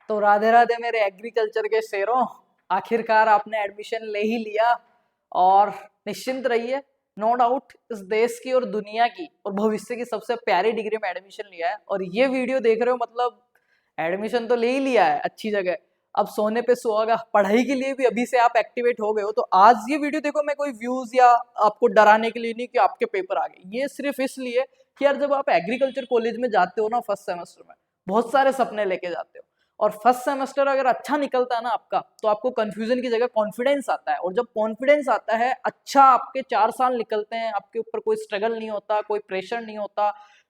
तो राधे राधे मेरे एग्रीकल्चर के शेरों, आखिरकार आपने एडमिशन ले ही लिया। और निश्चिंत रहिए, नो डाउट इस देश की और दुनिया की और भविष्य की सबसे प्यारी डिग्री में एडमिशन लिया है। और ये वीडियो देख रहे हो मतलब एडमिशन तो ले ही लिया है अच्छी जगह, अब सोने पे सुहागा। पढ़ाई के लिए भी अभी से आप एक्टिवेट हो गए हो। तो आज ये वीडियो देखो, मैं कोई व्यूज या आपको डराने के लिए नहीं कि आपके पेपर आ गए, ये सिर्फ इसलिए कि यार जब आप एग्रीकल्चर कॉलेज में जाते हो ना फर्स्ट सेमेस्टर में, बहुत सारे सपने लेके जाते हो। और फर्स्ट सेमेस्टर अगर अच्छा निकलता है ना आपका, तो आपको कंफ्यूजन की जगह कॉन्फिडेंस आता है। और जब कॉन्फिडेंस आता है, अच्छा आपके 4 साल निकलते हैं, आपके ऊपर कोई स्ट्रगल नहीं होता, कोई प्रेशर नहीं होता,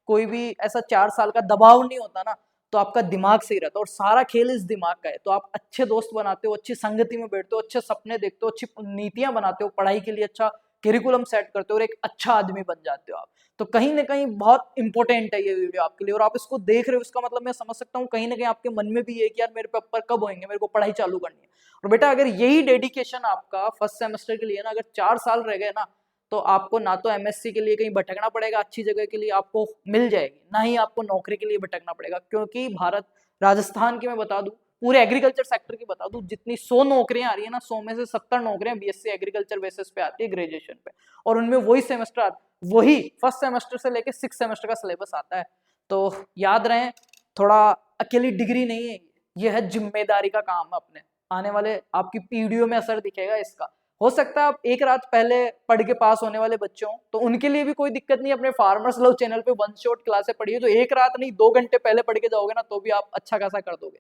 कोई भी ऐसा 4 साल का दबाव नहीं होता ना, तो आपका दिमाग सही रहता है। और सारा खेल इस दिमाग का है। तो आप अच्छे दोस्त बनाते हो, अच्छी संगति में बैठते हो, अच्छे सपने देखते हो, अच्छी नीतियां बनाते हो, पढ़ाई के लिए अच्छा करिकुलम सेट करते हो और एक अच्छा आदमी बन जाते हो आप। तो कहीं ना कहीं बहुत इंपॉर्टेंट है ये वीडियो आपके लिए। और आप इसको देख रहे हो, इसका मतलब मैं समझ सकता हूँ कहीं ना कहीं आपके मन में भी है कि यार मेरे पेपर कब होंगे, मेरे को पढ़ाई चालू करनी है। और बेटा अगर यही डेडिकेशन आपका फर्स्ट सेमेस्टर के लिए ना, अगर 4 साल रह गए ना, तो आपको ना तो एमएससी के लिए कहीं भटकना पड़ेगा, अच्छी जगह के लिए आपको मिल जाएगी, ना ही आपको नौकरी के लिए भटकना पड़ेगा। क्योंकि भारत, राजस्थान की मैं बता दूं, पूरे एग्रीकल्चर सेक्टर की बता दूं, जितनी 100 नौकरियां आ रही है ना, 100 में से 70 नौकरियां बीएससी एग्रीकल्चर बेसिस पे आती है ग्रेजुएशन पे। और उनमें वही सेमेस्टर, वही फर्स्ट सेमेस्टर से लेके 6 सेमेस्टर का सिलेबस आता है। तो याद रहे, थोड़ा अकेली डिग्री नहीं है ये है जिम्मेदारी का काम है अपने। आने वाले आपकी पीढ़ियों में असर दिखेगा इसका। हो सकता है आप एक रात पहले पढ़ के पास होने वाले बच्चे हों, तो उनके लिए भी कोई दिक्कत नहीं। अपने फार्मर्स लव चैनल पे वन शॉट क्लासें पढ़िए, तो एक रात नहीं 2 घंटे पहले पढ़ के जाओगे ना, तो भी आप अच्छा खासा कर दोगे।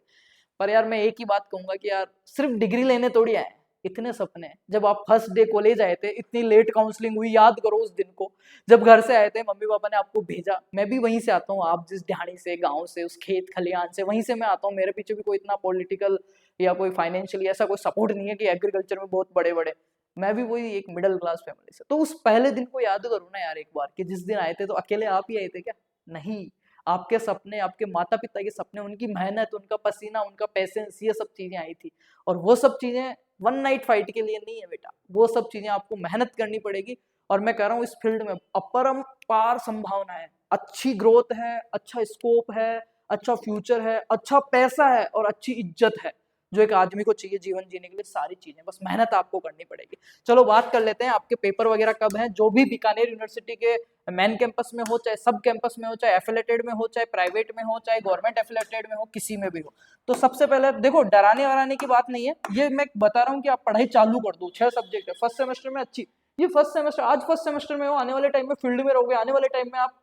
पर यार मैं एक ही बात कहूंगा कि यार सिर्फ डिग्री लेने थोड़ी आए, इतने सपने। जब आप फर्स्ट डे कॉलेज आए थे, इतनी लेट काउंसलिंग हुई, याद करो उस दिन को जब घर से आए थे, मम्मी पापा ने आपको भेजा। मैं भी वहीं से आता हूँ, आप जिस ढाणी से, गांव से, उस खेत खलियान से, वहीं से मैं आता हूँ। मेरे पीछे भी कोई इतना पॉलिटिकल या कोई फाइनेंशियली ऐसा कोई सपोर्ट नहीं है कि एग्रीकल्चर में बहुत बड़े बड़े। मैं भी वही एक मिडिल क्लास फैमिली से। तो उस पहले दिन को याद करो ना यार एक बार, कि जिस दिन आए थे तो अकेले आप ही आए थे क्या? नहीं, आपके सपने, आपके माता पिता के सपने, उनकी मेहनत, उनका पसीना, उनका पैसेंस, ये सब चीजें आई थी। और वो सब चीजें वन नाइट फाइट के लिए नहीं है बेटा, वो सब चीजें आपको मेहनत करनी पड़ेगी। और मैं कह रहा हूँ इस फील्ड में अपरंपार संभावना है, अच्छी ग्रोथ है, अच्छा स्कोप है, अच्छा फ्यूचर है, अच्छा पैसा है और अच्छी इज्जत है, जो एक आदमी को चाहिए जीवन जीने के लिए। सारी चीजें, बस मेहनत आपको करनी पड़ेगी। चलो बात कर लेते हैं, आपके पेपर वगैरह कब हैं? जो भी बीकानेर यूनिवर्सिटी के मेन कैंपस में हो, चाहे सब कैंपस में हो, चाहे एफिलेटेड में हो, चाहे प्राइवेट में हो, चाहे गवर्नमेंट एफिलेटेड में हो, किसी में भी हो। तो सबसे पहले देखो, डराने वराने की बात नहीं है, ये मैं बता रहा हूँ कि आप पढ़ाई चालू कर दो। 6 सब्जेक्ट है फर्स्ट सेमेस्टर में, अच्छी। ये फर्स्ट सेमेस्टर, आज फर्स्ट सेमेस्टर में हो, आने वाले टाइम में फील्ड में रहोगे, आने वाले टाइम में आप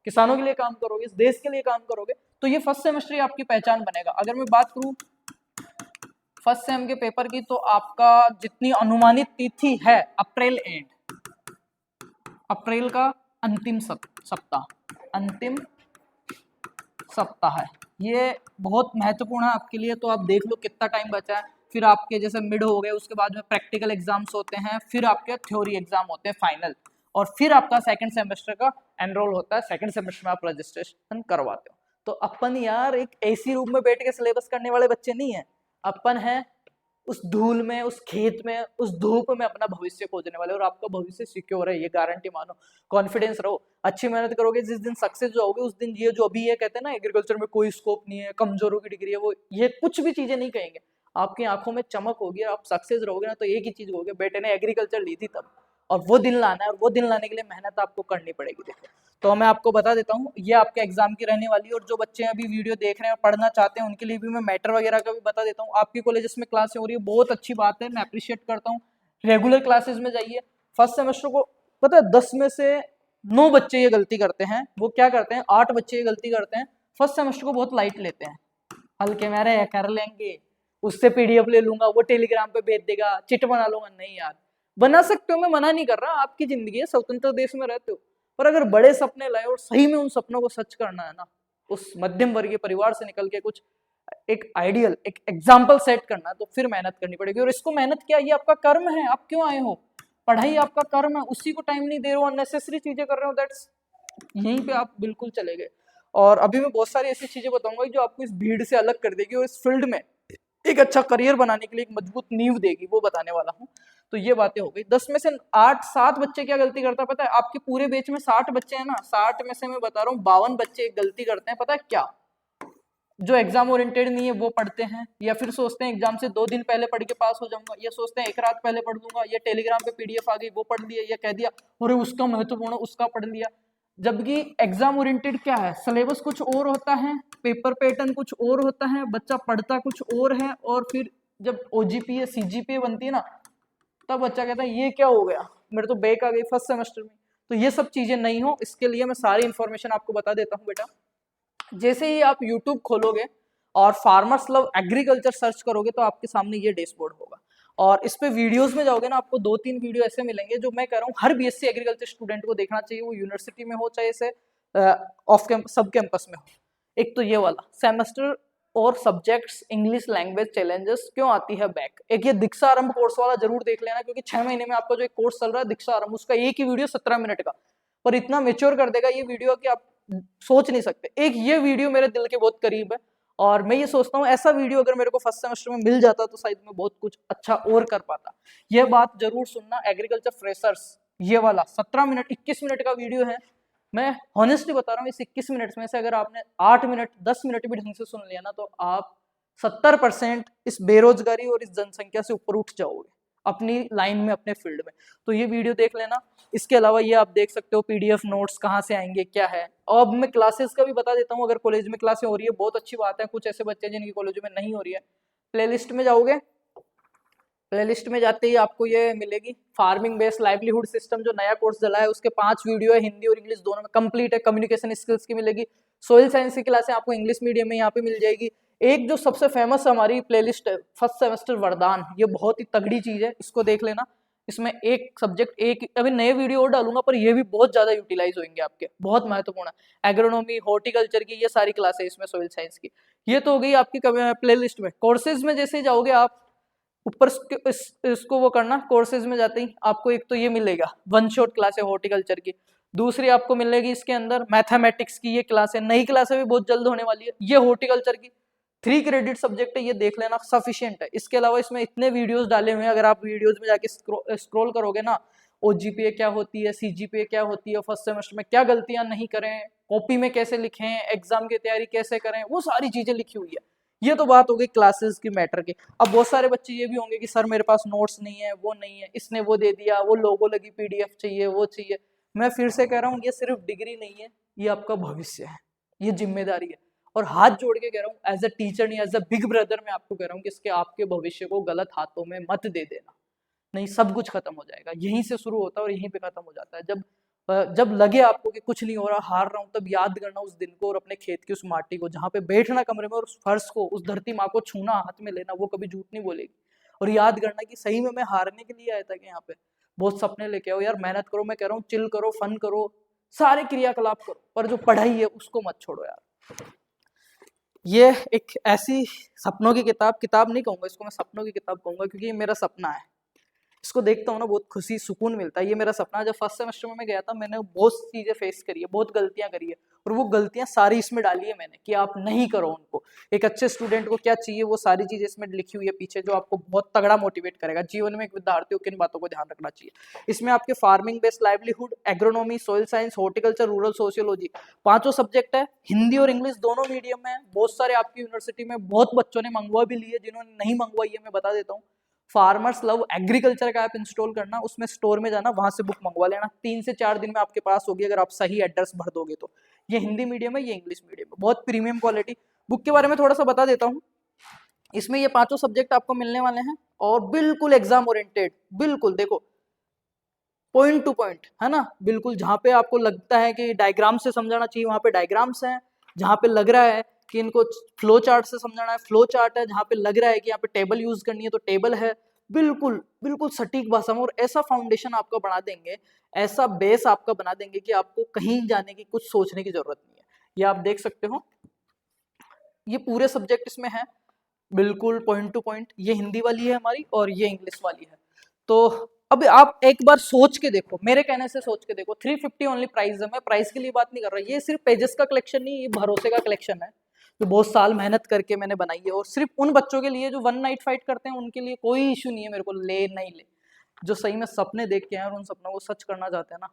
किसानों के लिए काम करोगे, इस देश के लिए काम करोगे, तो ये फर्स्ट सेमेस्टर ही आपकी पहचान बनेगा। अगर मैं बात करूं फर्स्ट सेम के पेपर की, तो आपका जितनी अनुमानित तिथि है, अप्रैल एंड, अप्रैल का अंतिम सप्ताह, अंतिम सप्ताह है, ये बहुत महत्वपूर्ण है आपके लिए। तो आप देख लो कितना टाइम बचा है। फिर आपके जैसे मिड हो गए, उसके बाद में प्रैक्टिकल एग्जाम्स होते हैं, फिर आपके थ्योरी एग्जाम होते हैं फाइनल, और फिर आपका सेकंड सेमेस्टर का एनरोल होता है। सेकंड सेमेस्टर में आप रजिस्ट्रेशन करवाते हो। तो अपन यार एक एसी रूम में बैठ के सिलेबस करने वाले बच्चे नहीं है, अपन है उस धूल में, उस खेत में, उस धूप में अपना भविष्य खोजने वाले। और आपका भविष्य सिक्योर है, ये गारंटी मानो, कॉन्फिडेंस रहो, अच्छी मेहनत करोगे, जिस दिन सक्सेस जो होगे उस दिन, ये जो अभी ये कहते हैं ना एग्रीकल्चर में कोई स्कोप नहीं है, कमजोरों की डिग्री है, वो ये कुछ भी चीजें नहीं कहेंगे। आपकी आंखों में चमक होगी, आप सक्सेस रहोगे ना, तो एक ही चीज होगी, बेटे ने एग्रीकल्चर ली थी तब, और वो दिन लाना है, और वो दिन लाने के लिए मेहनत आपको करनी पड़ेगी। देखो, तो मैं आपको बता देता हूँ, ये आपके एग्जाम की रहने वाली है। और जो बच्चे अभी वीडियो देख रहे हैं और पढ़ना चाहते हैं, उनके लिए भी मैं मैटर वगैरह का भी बता देता हूँ। आपके कॉलेजेस में क्लासें हो रही है, बहुत अच्छी बात है, मैं अप्रिशिएट करता हूँ। रेगुलर क्लासेस में जाइए। फर्स्ट सेमेस्टर को पता है 10 में से 9 बच्चे ये गलती करते हैं। वो क्या करते हैं, 8 बच्चे ये गलती करते हैं, फर्स्ट सेमेस्टर को बहुत लाइट लेते हैं, हल्के में, अरे कर लेंगे, उससे पीडीएफ ले लूंगा, वो टेलीग्राम पे भेज देगा, चिट बना लूंगा। नहीं यार, बना सकते हो, मैं मना नहीं कर रहा, आपकी जिंदगी है, स्वतंत्र देश में रहते हो। पर अगर बड़े सपने लाए और सही में उन सपनों को सच करना है ना, उस मध्यम वर्गीय परिवार से निकल के कुछ एक आइडियल, एक एग्जाम्पल सेट करना है, तो फिर मेहनत करनी पड़ेगी। और इसको मेहनत क्या, ये आपका कर्म है, आप क्यों आए हो, पढ़ाई आपका कर्म है, उसी को टाइम नहीं दे रहे हो, अननेसेसरी चीजें कर रहे हो, दैट्स, यहीं पे आप बिल्कुल चले गए। और अभी मैं बहुत सारी ऐसी चीजें बताऊंगा जो आपको इस भीड़ से अलग कर देगी और इस फील्ड में एक अच्छा करियर बनाने के लिए एक मजबूत नींव देगी, वो बताने वाला हूँ। तो ये बातें हो गई। 10 में से 8-7 बच्चे क्या गलती करता है पता है? आपके पूरे बैच में 60 बच्चे हैं ना, 60 में से मैं बता रहा हूँ 52 बच्चे एक गलती करते हैं, पता है क्या? जो एग्जाम ओरिएंटेड नहीं है वो पढ़ते हैं, या फिर सोचते हैं एग्जाम से 2 दिन पहले पढ़ के पास हो जाऊंगा, या सोचते हैं एक रात पहले पढ़ लूंगा, या टेलीग्राम पे पीडीएफ आ गई वो पढ़ लिया, या कह दिया अरे उसका महत्वपूर्ण उसका पढ़ लिया। जबकि एग्जाम ओरिएंटेड क्या है, सिलेबस कुछ और होता है, पेपर पैटर्न कुछ और होता है, बच्चा पढ़ता कुछ और है, और फिर जब ओजीपीए सीजीपीए बनती है ना, तब बच्चा कहता है ये क्या हो गया, मेरे तो बैक आ गई फर्स्ट सेमेस्टर में। तो ये सब चीजें नहीं हो, इसके लिए मैं सारी इन्फॉर्मेशन आपको बता देता हूँ बेटा। जैसे ही आप यूट्यूब खोलोगे और फार्मर्स लव एग्रीकल्चर सर्च करोगे तो आपके सामने ये डैशबोर्ड होगा, और इस पे वीडियोस में जाओगे ना, आपको 2-3 वीडियो ऐसे मिलेंगे जो मैं कह रहा हूँ हर बीएससी एग्रीकल्चर स्टूडेंट को देखना चाहिए, वो यूनिवर्सिटी में हो चाहे से ऑफ सब कैंपस में हो। एक तो ये वाला सेमेस्टर और सब्जेक्ट्स इंग्लिश लैंग्वेज चैलेंजेस क्यों आती है बैक, एक ये दीक्षा आरंभ कोर्स वाला जरूर देख लेना, क्योंकि 6 महीने में आपका जो एक कोर्स चल रहा है दीक्षा आरंभ, उसका एक ही वीडियो 17 मिनट का, पर इतना मेच्योर कर देगा ये वीडियो कि आप सोच नहीं सकते। एक ये वीडियो मेरे दिल के बहुत करीब है, और मैं ये सोचता हूँ ऐसा वीडियो अगर मेरे को फर्स्ट सेमेस्टर में मिल जाता तो शायद मैं बहुत कुछ अच्छा और कर पाता। ये बात जरूर सुनना एग्रीकल्चर फ्रेशर्स, ये वाला 17 मिनट 21 मिनट का वीडियो है। मैं हॉनेस्टली बता रहा हूँ, इस 21 मिनट में से अगर आपने 8 मिनट 10 मिनट भी ढंग से सुन लिया ना, तो आप 70% इस बेरोजगारी और इस जनसंख्या से ऊपर उठ जाओगे अपनी लाइन में, अपने फील्ड में। तो ये वीडियो देख लेना। इसके अलावा ये आप देख सकते हो पीडीएफ नोट्स कहाँ से आएंगे क्या है, और अब मैं क्लासेस का भी बता देता हूँ। अगर कॉलेज में क्लासें हो रही है बहुत अच्छी बात है, कुछ ऐसे बच्चे जिनकी कॉलेज में नहीं हो रही है, प्लेलिस्ट में जाओगे, प्लेलिस्ट में जाते ही आपको ये मिलेगी फार्मिंग बेस्ड लाइवलीहुड सिस्टम, जो नया कोर्स चला है उसके 5 वीडियो है, हिंदी और इंग्लिश दोनों में कंप्लीट है। कम्युनिकेशन स्किल्स की मिलेगी, सोइल साइंस की क्लासें आपको इंग्लिश मीडियम में यहाँ पे मिल जाएगी। एक जो सबसे फेमस हमारी प्लेलिस्ट है फर्स्ट सेमेस्टर वरदान, ये बहुत ही तगड़ी चीज है, इसको देख लेना। इसमें एक सब्जेक्ट एक अभी नए वीडियो और डालूंगा, पर ये भी बहुत ज्यादा यूटिलाइज होंगे आपके, बहुत महत्वपूर्ण है। एग्रोनॉमी हॉर्टिकल्चर की ये सारी क्लासें इसमें, सोइल साइंस की। ये तो हो गई आपकी प्लेलिस्ट में। कोर्सेज में जैसे जाओगे आप ऊपर इसको वो करना, कोर्सेज में जाते ही आपको एक तो ये मिलेगा वन शॉट क्लास है हॉर्टिकल्चर की, दूसरी आपको मिलेगी इसके अंदर मैथमेटिक्स की ये क्लास है, नई क्लासें भी बहुत जल्द होने वाली है। ये हॉर्टिकल्चर की 3 क्रेडिट सब्जेक्ट है, ये देख लेना सफिशिएंट है। इसके अलावा इसमें इतने वीडियोस डाले हुए हैं, अगर आप वीडियोस में जाके स्क्रॉल करोगे ना, ओजीपीए क्या होती है, सीजीपीए क्या होती है, फर्स्ट सेमेस्टर में क्या गलतियां नहीं करें, कॉपी में कैसे लिखें, एग्जाम की तैयारी कैसे करें, वो सारी चीजें लिखी हुई है। ये तो बात हो गई क्लासेस की मैटर की। अब बहुत सारे बच्चे ये भी होंगे कि सर मेरे पास नोट्स नहीं है, वो नहीं है, इसने वो दे दिया, वो लोगो लगी पीडीएफ चाहिए, वो चाहिए। मैं फिर से कह रहा हूँ, ये सिर्फ डिग्री नहीं है, ये आपका भविष्य है, ये जिम्मेदारी है। और हाथ जोड़ के कह रहा हूँ एज अ टीचर नहीं, एज अ बिग ब्रदर मैं आपको कह रहा हूँ कि इसके आपके भविष्य को गलत हाथों में मत दे देना, नहीं सब कुछ खत्म हो जाएगा। यहीं से शुरू होता है और यहीं पे खत्म हो जाता है। जब लगे आपको कि कुछ नहीं हो रहा, हार रहा हूं, तब याद करना उस दिन को और अपने खेत की उस माटी को, जहाँ पे बैठना कमरे में और उस फर्श को, उस धरती माँ को छूना, हाथ में लेना, वो कभी झूठ नहीं बोलेगी। और याद करना कि सही में मैं हारने के लिए आया था कि यहाँ पे बहुत सपने लेके आओ यार, मेहनत करो, मैं कह रहा हूँ चिल करो, फन करो, सारे क्रियाकलाप करो, पर जो पढ़ाई है उसको मत छोड़ो यार। ये एक ऐसी सपनों की किताब नहीं कहूंगा इसको, मैं सपनों की किताब कहूंगा, क्योंकि ये मेरा सपना है। इसको देखता हूँ ना बहुत खुशी सुकून मिलता है। ये मेरा सपना है। जब फर्स्ट सेमेस्टर में मैं गया था, मैंने बहुत चीजें फेस करी है, बहुत गलतियां करी है, और वो गलतियां सारी इसमें डाली है मैंने कि आप नहीं करो उनको। एक अच्छे स्टूडेंट को क्या चाहिए वो सारी चीजें इसमें लिखी हुई है पीछे, जो आपको बहुत तगड़ा मोटिवेट करेगा जीवन में। एक विद्यार्थी को किन बातों को ध्यान रखना चाहिए, इसमें आपके farming based livelihood, agronomy, soil science, horticulture, rural sociology, 5 subject है। हिंदी और इंग्लिश दोनों मीडियम में। बहुत सारे आपकी यूनिवर्सिटी में बहुत बच्चों ने मंगवा भी लिए, जिन्होंने नहीं मंगवाई है मैं बता देता हूँ। फार्मर्स लव एग्रीकल्चर का ऐप इंस्टॉल करना, उसमें स्टोर में जाना, वहां से बुक मंगवा लेना, 3 से 4 दिन में आपके पास होगी, अगर आप सही एड्रेस भर दोगे तो। ये हिंदी मीडियम है, ये इंग्लिश मीडियम है, बहुत प्रीमियम क्वालिटी। बुक के बारे में थोड़ा सा बता देता हूँ। इसमें ये 5 सब्जेक्ट आपको मिलने वाले हैं, और बिल्कुल एग्जाम ओरिएंटेड, बिल्कुल देखो पॉइंट टू पॉइंट है ना, बिल्कुल। जहाँ पे आपको लगता है कि डायग्राम से समझाना चाहिए, वहां पे डायग्राम्स हैं। जहाँ पे लग रहा है कि इनको फ्लो चार्ट से समझाना है, फ्लो चार्ट है। जहाँ पे लग रहा है कि यहाँ पे टेबल यूज करनी है, तो टेबल है। बिल्कुल बिल्कुल सटीक भाषा में, और ऐसा फाउंडेशन आपका बना देंगे, ऐसा बेस आपका बना देंगे कि आपको कहीं जाने की, कुछ सोचने की जरूरत नहीं है। ये आप देख सकते हो, ये पूरे सब्जेक्ट इसमें है, बिल्कुल पॉइंट टू पॉइंट। ये हिंदी वाली है हमारी, और ये इंग्लिश वाली है। तो अब आप एक बार सोच के देखो, मेरे कहने से सोच के देखो। 350 ओनली प्राइस है, मैं प्राइस के लिए बात नहीं कर रहा। ये सिर्फ पेजेस का कलेक्शन नहीं, ये भरोसे का कलेक्शन है, जो बहुत साल मेहनत करके मैंने बनाई है। और सिर्फ उन बच्चों के लिए जो वन नाइट फाइट करते हैं, उनके लिए कोई इशू नहीं है मेरे को, ले नहीं ले। जो सही में सपने देख के हैं और उन सपनों को सच करना चाहते हैं ना,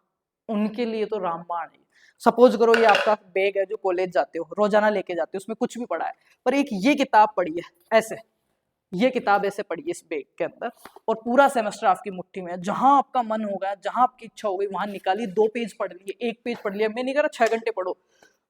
उनके लिए तो रामबाण है। सपोज करो ये आपका बैग है जो कॉलेज जाते हो, रोजाना लेके जाते हो, उसमें कुछ भी पड़ा है, पर एक ये किताब पड़ी है ऐसे, ये किताब ऐसे पड़ी है इस बैग के अंदर, और पूरा सेमेस्टर आपकी मुट्ठी में है, जहां आपका मन होगा, जहां आपकी इच्छा हो गई वहां निकाली, 2 पेज पढ़ लिए, 1 पेज पढ़ लिया, मैं नहीं कह रहा 6 घंटे पढ़ो,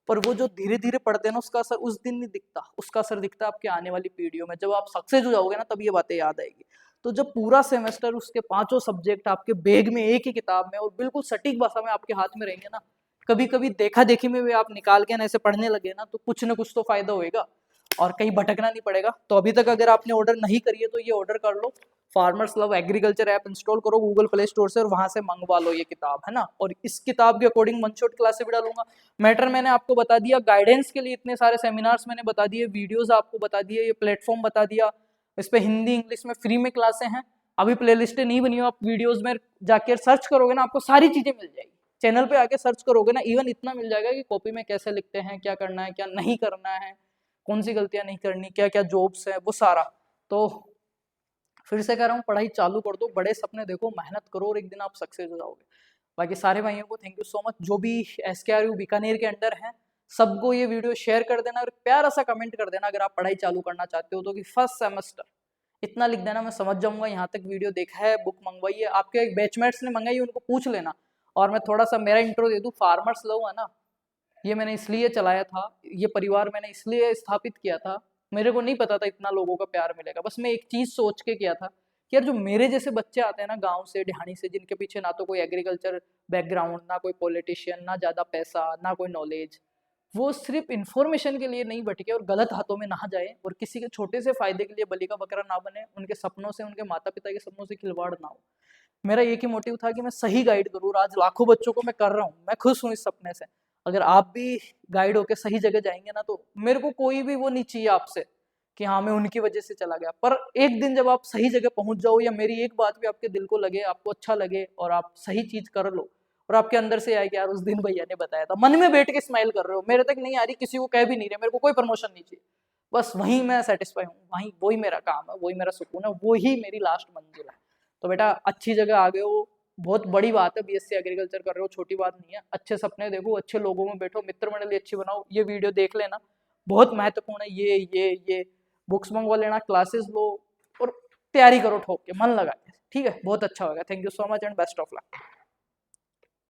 पर वो जो धीरे धीरे पढ़ते हैं ना उसका असर उस दिन नहीं दिखता, उसका असर दिखता है आपके आने वाली पीढ़ियों में, जब आप सक्सेस हो जाओगे ना तब ये बातें याद आएगी। तो जब पूरा सेमेस्टर उसके 5 सब्जेक्ट आपके बैग में एक ही किताब में और बिल्कुल सटीक भाषा में आपके हाथ में रहेंगे ना, कभी कभी देखा देखी में भी आप निकाल के ना ऐसे पढ़ने लगे ना, तो कुछ ना कुछ तो फायदा होएगा और कहीं भटकना नहीं पड़ेगा। तो अभी तक अगर आपने ऑर्डर नहीं करी है तो ये ऑर्डर कर लो, farmers love agriculture app install करो गूगल प्ले स्टोर से और वहां से मंगवा लो ये किताब, है ना। और इस किताब के अकॉर्डिंग वन शॉट क्लासे भी डालूंगा। मैटर मैंने आपको बता दिया, गाइडेंस के लिए इतने सारे सेमिनार्स मैंने बता दिए, वीडियोस आपको बता दिए, ये प्लेटफॉर्म बता दिया, इस पे हिंदी इंग्लिश में फ्री में क्लासे हैं। अभी प्ले लिस्टें नहीं बनी हो, आप वीडियोज में जाके सर्च करोगे ना आपको सारी चीजें मिल जाएगी, चैनल पे आके सर्च करोगे ना, इवन इतना मिल जाएगा कि कॉपी में कैसे लिखते हैं, क्या करना है क्या नहीं करना है, कौन सी गलतियां नहीं करनी, क्या क्या जॉब्स है, वो सारा। तो फिर से कह रहा हूँ, पढ़ाई चालू कर दो, बड़े सपने देखो, मेहनत करो और एक दिन आप सक्सेस हो जाओगे। बाकी सारे भाइयों को थैंक यू सो मच, जो भी SKRU बीकानेर के अंडर हैं सबको ये वीडियो शेयर कर देना और प्यारा सा कमेंट कर देना अगर आप पढ़ाई चालू करना चाहते हो तो, कि फर्स्ट सेमेस्टर इतना लिख देना, मैं समझ जाऊंगा यहाँ तक वीडियो देखा है, बुक मंगवाई है, आपके एक बैचमेट्स ने मंगाई है उनको पूछ लेना। और मैं थोड़ा सा मेरा इंट्रो दे दूँ, फार्मर्स लव है ना, ये मैंने इसलिए चलाया था, ये परिवार मैंने इसलिए स्थापित किया था, मेरे को नहीं पता था इतना लोगों का प्यार मिलेगा, बस मैं एक चीज सोच के किया था कि यार जो मेरे जैसे बच्चे आते हैं ना गांव से, ढिहानी से, जिनके पीछे ना तो कोई एग्रीकल्चर बैकग्राउंड, ना कोई पॉलिटिशियन, ना ज्यादा पैसा, ना कोई नॉलेज, वो सिर्फ इन्फॉर्मेशन के लिए नहीं भटके और गलत हाथों में ना जाए और किसी के छोटे से फायदे के लिए बलि का बकरा ना बने, उनके सपनों से, उनके माता पिता के सपनों से खिलवाड़ ना हो। मेरा एक ही मोटिव था कि मैं सही गाइड करूँ, आज लाखों बच्चों को मैं कर रहा हूँ, मैं खुश हूँ इस सपने से। अगर आप भी गाइड होकर सही जगह जाएंगे ना, तो मेरे को कोई भी वो नहीं चाहिए आपसे कि हाँ मैं उनकी वजह से चला गया, पर एक दिन जब आप सही जगह पहुंच जाओ, या मेरी एक बात भी आपके दिल को लगे, आपको अच्छा लगे और आप सही चीज कर लो और आपके अंदर से आए कि यार उस दिन भैया ने बताया था, मन में बैठ के स्माइल कर रहे हो, मेरे तक नहीं आ रही, किसी को कह भी नहीं रहे, मेरे को कोई प्रमोशन नहीं चाहिए, बस वहीं मैं सेटिस्फाई हूँ, वहीं वही मेरा काम है, वही मेरा सुकून है, वही मेरी लास्ट मंजिल है। तो बेटा अच्छी जगह आ गए हो, बहुत बड़ी बात है, BSc एग्रीकल्चर कर रहे हो, छोटी बात नहीं है, अच्छे सपने देखो, अच्छे लोगों में बैठो, मित्र मंडली अच्छी बनाओ, ये वीडियो देख लेना, बहुत महत्वपूर्ण है, ये बुक्स मंगवा लेना, क्लासेस लो और तैयारी करो ठोक के, मन लगा के, ठीक है, बहुत अच्छा होगा। Thank you so much and best of luck.